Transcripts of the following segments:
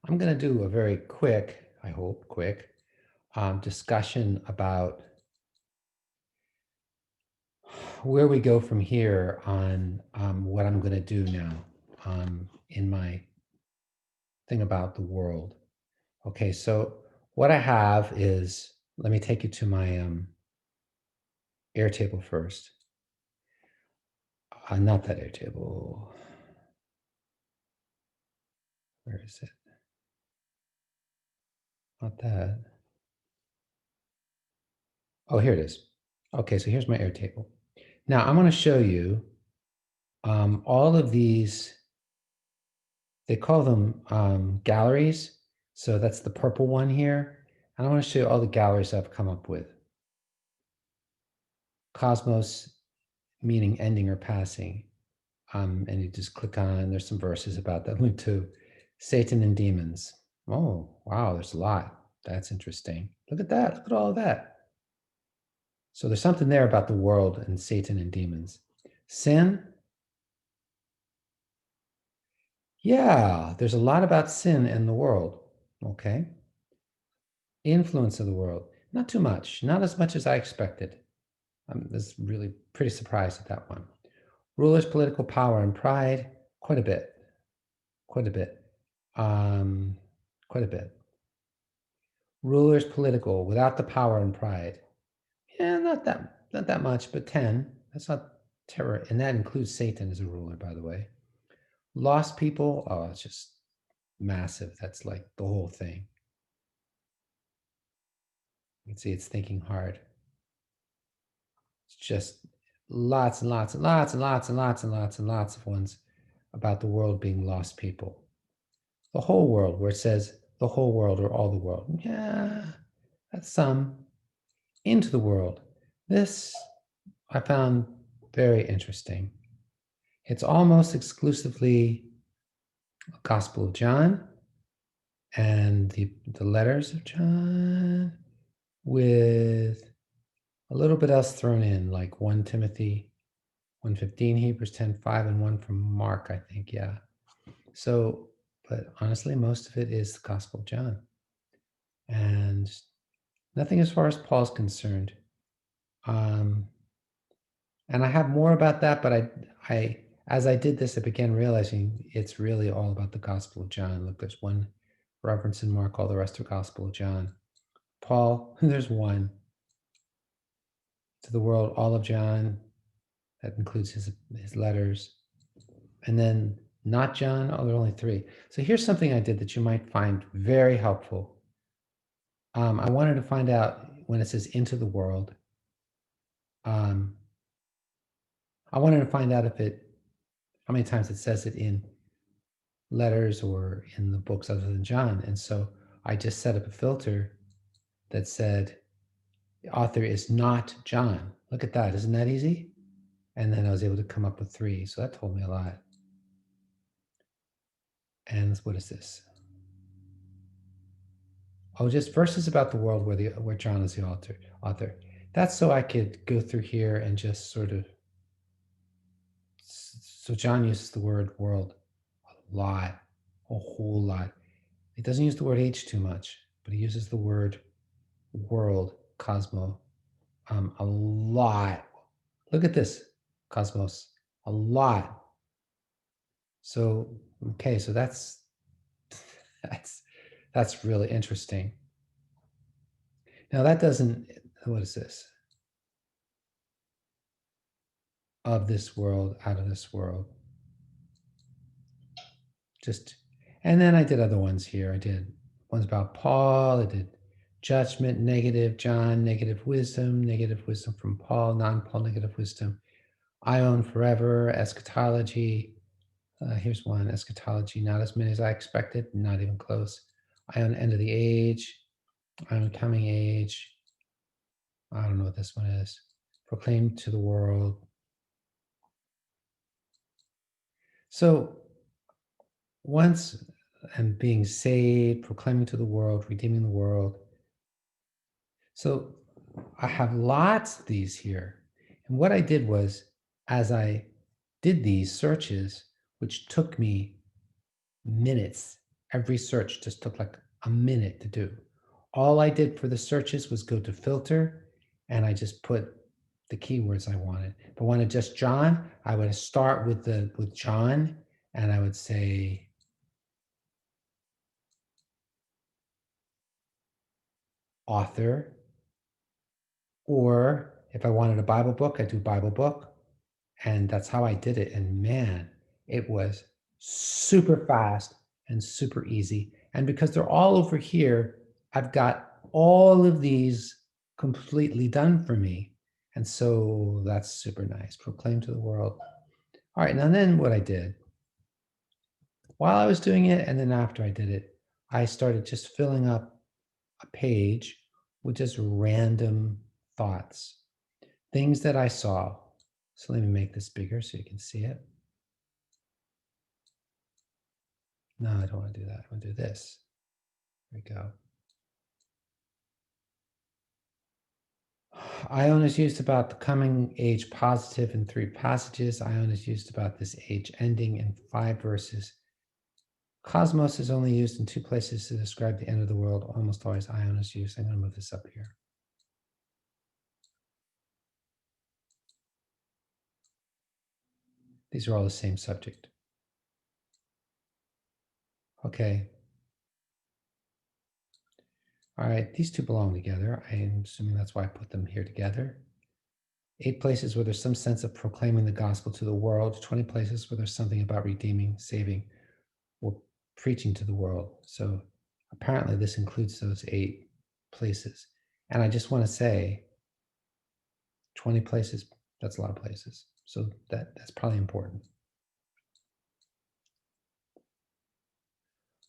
I'm going to do a very quick, I hope, quick discussion about where we go from here on what I'm going to do now in my thing about the world. Okay, so what I have is, let me take you to my Airtable first. Not that Airtable. Where is it? Not that. Oh, here it is. Okay, so here's my Airtable. Now I'm going to show you all of these. They call them galleries. So that's the purple one here. And I want to show you all the galleries I've come up with. Cosmos meaning ending or passing. And you just click on, there's some verses about that link to Satan and demons. Oh, wow, there's a lot. That's interesting. Look at that. Look at all of that. So there's something there about the world and Satan and demons. Sin. Yeah, there's a lot about sin in the world. Okay. Influence of the world. Not too much. Not as much as I expected. I'm just really pretty surprised at that one. Rulers, political power, and pride. Quite a bit. Quite a bit. Quite a bit. Rulers, political, without the power and pride. Yeah, not that much, but 10. That's not terror, and that includes Satan as a ruler, by the way. Lost people. Oh, it's just massive. That's like the whole thing. You can see it's thinking hard. It's just lots and lots and lots and lots and lots and lots and lots of ones about the world being lost people. The whole world, where it says the whole world or all the world. Yeah, that's some. Into the world. This I found very interesting. It's almost exclusively a Gospel of John and the letters of John with a little bit else thrown in, like 1 Timothy 1:15, Hebrews 10:5, and one from Mark, I think. Yeah. So, but honestly, most of it is the Gospel of John. And nothing as far as Paul's concerned. And I have more about that, but I as I did this, I began realizing it's really all about the Gospel of John. Look, there's one reference in Mark, all the rest are Gospel of John. Paul, there's one. To the world, all of John. That includes his letters. And then not John, oh, there are only 3. So here's something I did that you might find very helpful. I wanted to find out when it says into the world. I wanted to find out how many times it says it in letters or in the books other than John. And so I just set up a filter that said the author is not John. Look at that. Isn't that easy? And then I was able to come up with 3. So that told me a lot. And what is this? Oh, just verses about the world where John is the author. That's so I could go through here and just sort of. So John uses the word world a lot, a whole lot. He doesn't use the word H too much, but he uses the word world, cosmo, a lot. Look at this, cosmos, a lot. So, okay, so that's really interesting. Now that doesn't, what is this? Of this world, out of this world. Just, and then I did other ones here. I did ones about Paul. I did judgment, negative, John, negative wisdom from Paul, non-Paul, negative wisdom. Ion forever, eschatology. Here's one, eschatology, not as many as I expected, not even close. Ion end of the age, Ion coming age. I don't know what this one is. Proclaim to the world. So once I'm being saved, proclaiming to the world, redeeming the world. So I have lots of these here. And what I did was, as I did these searches, which took me minutes, Every search just took like a minute to do. All I did for the searches was go to filter and I just put the keywords I wanted. If I wanted just John, I would start with John and I would say author, or if I wanted a Bible book, I do Bible book. And that's how I did it. And man, it was super fast and super easy. And because they're all over here, I've got all of these completely done for me. And so that's super nice. Proclaim to the world. All right, now then what I did while I was doing it and then after I did it, I started just filling up a page with just random thoughts, things that I saw. So let me make this bigger so you can see it. No, I don't want to do that. I want to do this. There we go. Ion is used about the coming age positive in 3 passages. Ion is used about this age ending in 5 verses. Cosmos is only used in 2 places to describe the end of the world. Almost always ion is used. I'm going to move this up here. These are all the same subject. Okay. All right, these two belong together. I'm assuming that's why I put them here together. 8 places where there's some sense of proclaiming the gospel to the world. 20 places where there's something about redeeming, saving, or preaching to the world. So apparently this includes those 8 places. And I just want to say 20 places, that's a lot of places. So that's probably important.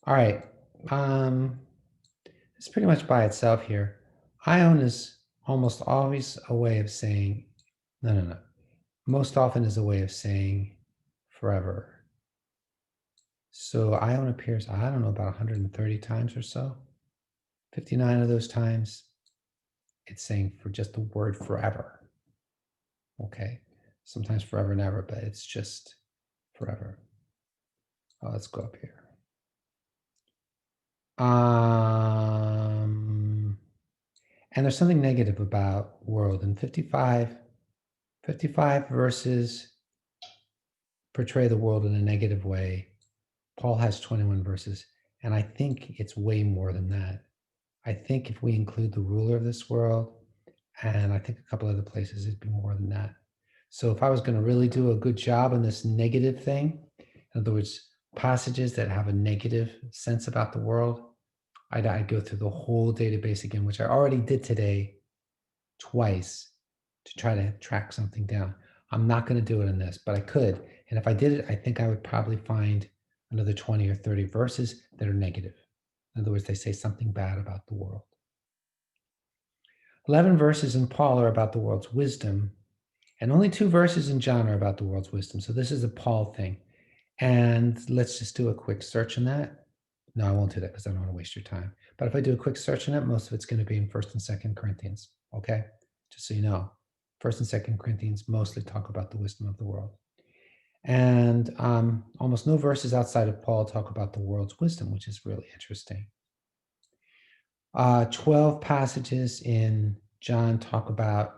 All right. It's pretty much by itself here. Ion is almost always a way of saying, no. Most often is a way of saying forever. So ion appears, I don't know, about 130 times or so. 59 of those times, it's saying for just the word forever. Okay. Sometimes forever and ever, but it's just forever. Oh, let's go up here. And there's something negative about world. In 55 verses portray the world in a negative way. Paul has 21 verses, and I think it's way more than that. I think if we include the ruler of this world, and I think a couple other places, it'd be more than that. So if I was going to really do a good job on this negative thing, in other words, passages that have a negative sense about the world, I'd go through the whole database again, which I already did today twice to try to track something down. I'm not going to do it in this, but I could. And if I did it, I think I would probably find another 20 or 30 verses that are negative. In other words, they say something bad about the world. 11 verses in Paul are about the world's wisdom, and only 2 verses in John are about the world's wisdom. So this is a Paul thing. And let's just do a quick search on that. No, I won't do that because I don't want to waste your time. But if I do a quick search on it, most of it's going to be in 1st and 2nd Corinthians. Okay? Just so you know. 1st and 2nd Corinthians mostly talk about the wisdom of the world. And almost no verses outside of Paul talk about the world's wisdom, which is really interesting. 12 passages in John talk about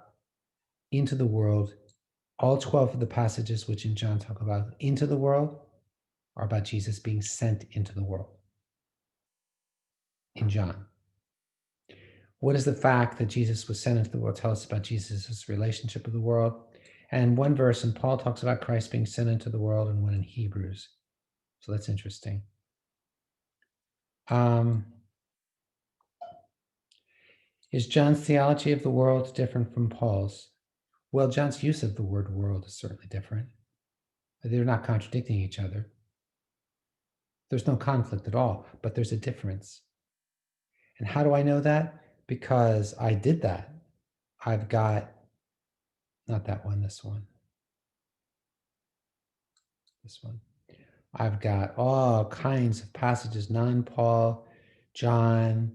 into the world. All 12 of the passages which in John talk about into the world are about Jesus being sent into the world in John. What does the fact that Jesus was sent into the world tell us about Jesus' relationship with the world? And one verse in Paul talks about Christ being sent into the world, and one in Hebrews. So that's interesting. Is John's theology of the world different from Paul's? Well, John's use of the word world is certainly different. They're not contradicting each other. There's no conflict at all, but there's a difference. And how do I know that? Because I did that. I've got, not that one, this one. This one. I've got all kinds of passages, non-Paul, John,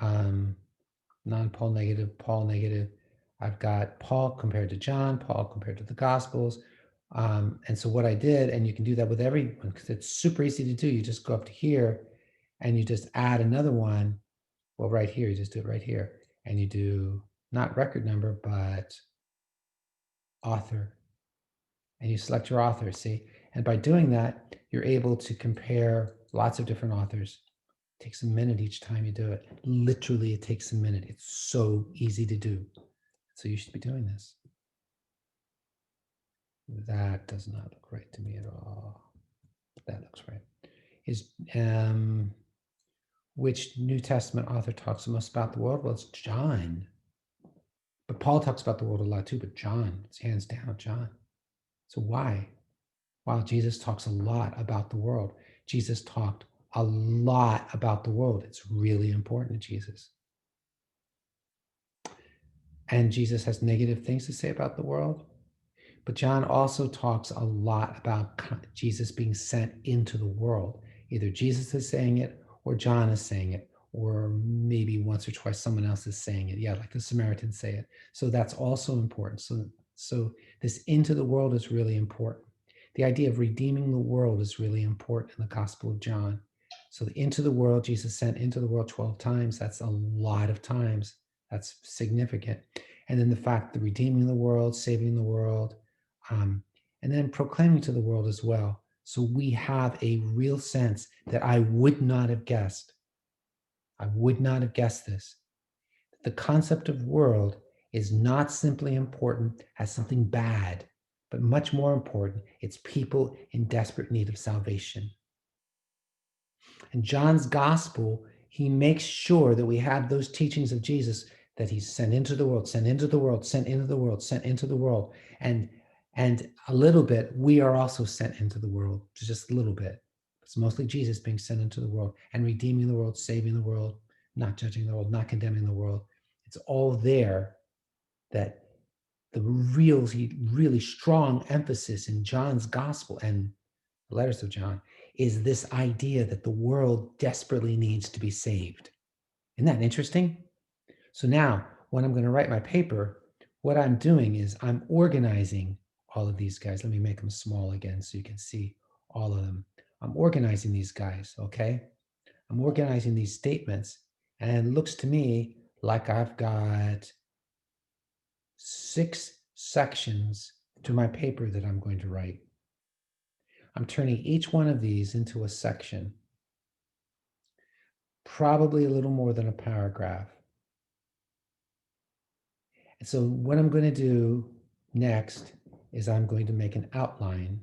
non-Paul negative, Paul negative. I've got Paul compared to John, Paul compared to the Gospels. And so what I did, and you can do that with everyone because it's super easy to do. You just go up to here and you just add another one. Well, right here, you just do it right here. And you do not record number, but author. And you select your author, see? And by doing that, you're able to compare lots of different authors. It takes a minute each time you do it. Literally, it takes a minute. It's so easy to do. So you should be doing this. That does not look right to me at all. That looks right. Which New Testament author talks the most about the world? Well, it's John. But Paul talks about the world a lot too, but John, it's hands down John. So why? Wow, Jesus talks a lot about the world. Jesus talked a lot about the world. It's really important to Jesus. And Jesus has negative things to say about the world. But John also talks a lot about Jesus being sent into the world. Either Jesus is saying it or John is saying it, or maybe once or twice someone else is saying it. Yeah, like the Samaritans say it. So that's also important. So this into the world is really important. The idea of redeeming the world is really important in the Gospel of John. So into the world, Jesus sent into the world 12 times. That's a lot of times. That's significant. And then the fact that redeeming the world, saving the world, and then proclaiming to the world as well. So we have a real sense that I would not have guessed. I would not have guessed this. The concept of world is not simply important as something bad, but much more important, it's people in desperate need of salvation. In John's gospel, he makes sure that we have those teachings of Jesus that he's sent into the world, sent into the world, sent into the world, sent into the world. And a little bit, we are also sent into the world, just a little bit. It's mostly Jesus being sent into the world and redeeming the world, saving the world, not judging the world, not condemning the world. It's all there. That the really strong emphasis in John's gospel and the letters of John is this idea that the world desperately needs to be saved. Isn't that interesting? So now, when I'm going to write my paper, what I'm doing is I'm organizing all of these guys. Let me make them small again so you can see all of them. I'm organizing these guys, okay? I'm organizing these statements, and it looks to me like I've got 6 sections to my paper that I'm going to write. I'm turning each one of these into a section, probably a little more than a paragraph. And so what I'm going to do next is I'm going to make an outline,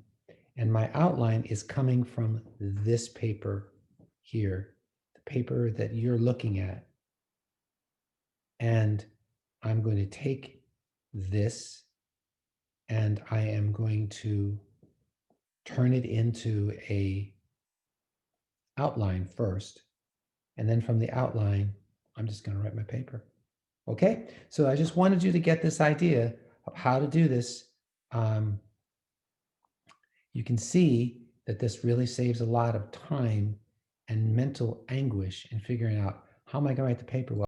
and my outline is coming from this paper here, the paper that you're looking at. And I'm going to take this and I am going to turn it into a outline first. And then from the outline, I'm just going to write my paper. Okay, so I just wanted you to get this idea of how to do this. You can see that this really saves a lot of time and mental anguish in figuring out how am I going to write the paper well.